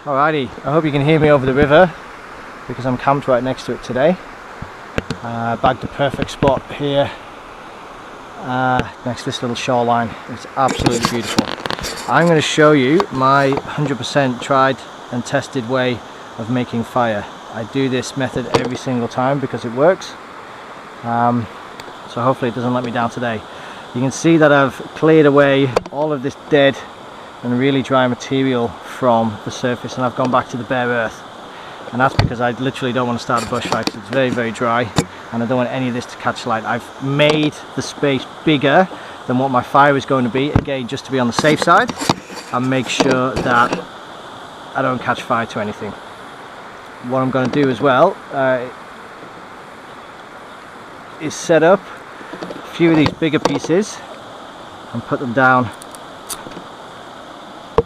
Alrighty, I hope you can hear me over the river because I'm camped right next to it today. Bagged the perfect spot here next to this little shoreline. It's absolutely beautiful. I'm going to show you my 100% tried and tested way of making fire. I do this method every single time because it works. So hopefully it doesn't let me down today. You can see that I've cleared away all of this dead and really dry material from the surface, and I've gone back to the bare earth, and that's because I literally don't want to start a bushfire because it's very dry and I don't want any of this to catch light. I've made the space bigger than what my fire is going to be, again just to be on the safe side and make sure that I don't catch fire to anything. What I'm going to do as well is set up a few of these bigger pieces and put them down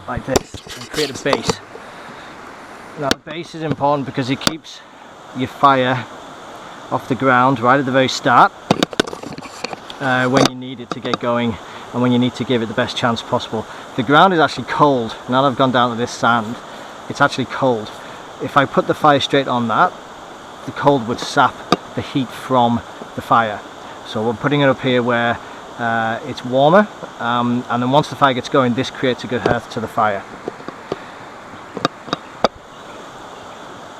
like this and create a base. Now the base is important because it keeps your fire off the ground right at the very start when you need it to get going and when you need to give it the best chance possible. The ground is actually cold. Now that I've gone down to this sand, it's actually cold. If I put the fire straight on that, the cold would sap the heat from the fire. So we're putting it up here where it's warmer, and then once the fire gets going, this creates a good hearth to the fire.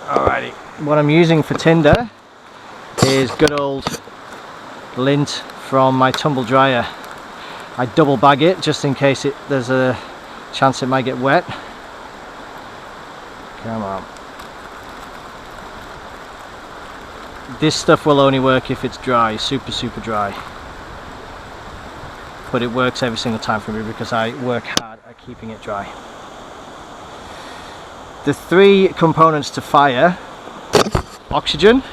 Alrighty, what I'm using for tinder is good old lint from my tumble dryer. I double bag it just in case there's a chance it might get wet. Come on. This stuff will only work if it's dry, super dry. But it works every single time for me because I work hard at keeping it dry. The three components to fire: oxygen,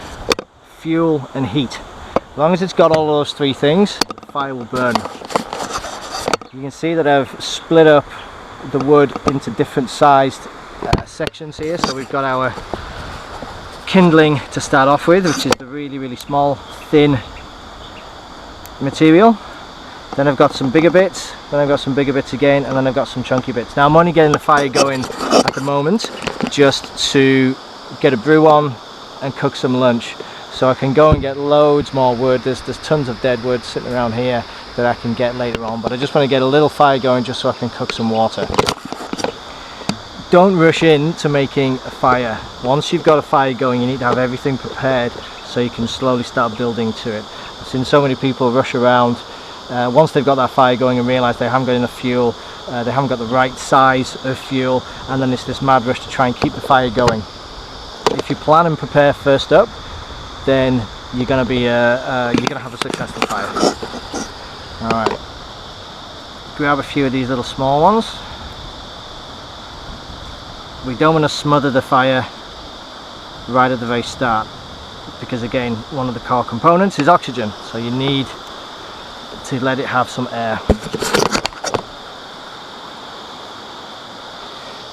fuel and heat. As long as it's got all those three things, fire will burn. You can see that I've split up the wood into different sized sections here. So we've got our kindling to start off with, which is the really small thin material. Then I've got some bigger bits, then I've got some bigger bits again, and then I've got some chunky bits. Now I'm only getting the fire going at the moment just to get a brew on and cook some lunch, so I can go and get loads more wood. There's tons of dead wood sitting around here that I can get later on, but I just want to get a little fire going just so I can cook some water. Don't rush into making a fire. Once you've got a fire going, you need to have everything prepared so you can slowly start building to it. I've seen so many people rush around once they've got that fire going and realise they haven't got enough fuel, they haven't got the right size of fuel, and then it's this mad rush to try and keep the fire going. If you plan and prepare first up, then you're going to have a successful fire. Alright, grab a few of these little small ones. We don't want to smother the fire right at the very start because, again, one of the core components is oxygen, so you need to let it have some air.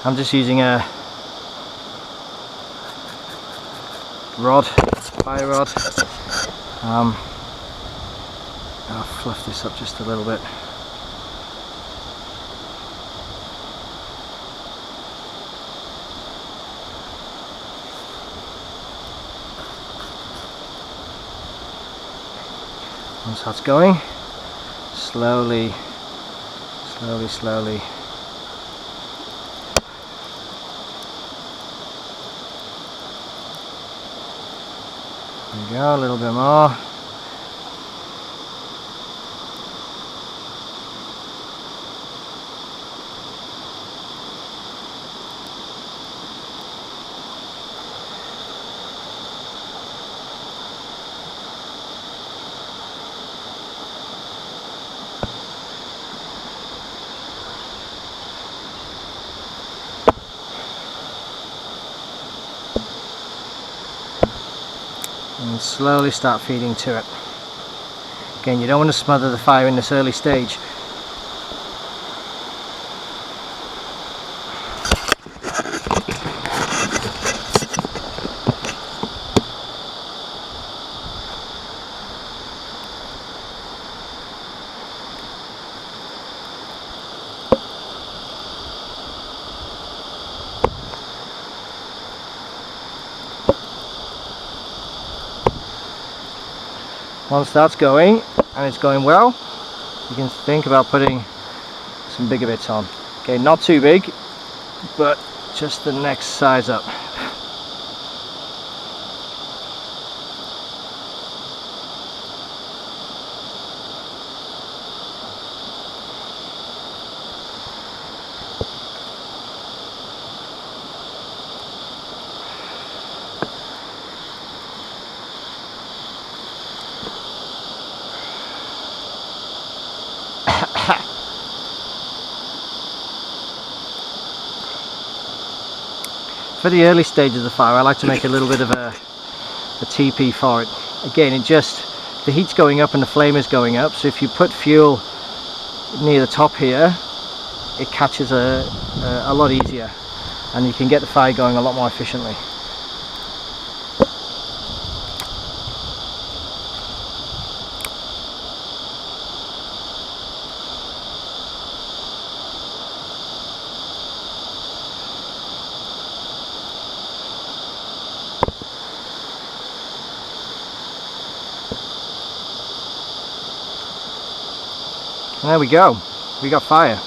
I'm just using a rod, fire rod. I'll fluff this up just a little bit. Once that's going, slowly. There we go, a little bit more. And slowly start feeding to it. Again, you don't want to smother the fire in this early stage. Once that's going, and it's going well, you can think about putting some bigger bits on. Okay, not too big, but just the next size up. For the early stages of the fire, I like to make a little bit of a teepee for it. Again, the heat's going up and the flame is going up, so if you put fuel near the top here, it catches a lot easier, and you can get the fire going a lot more efficiently. There we go, we got fire.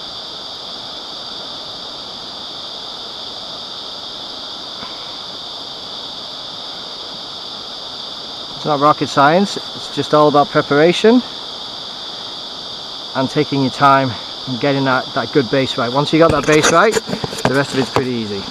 It's not rocket science, it's just all about preparation and taking your time and getting that good base right. Once you got that base right, the rest of it's pretty easy.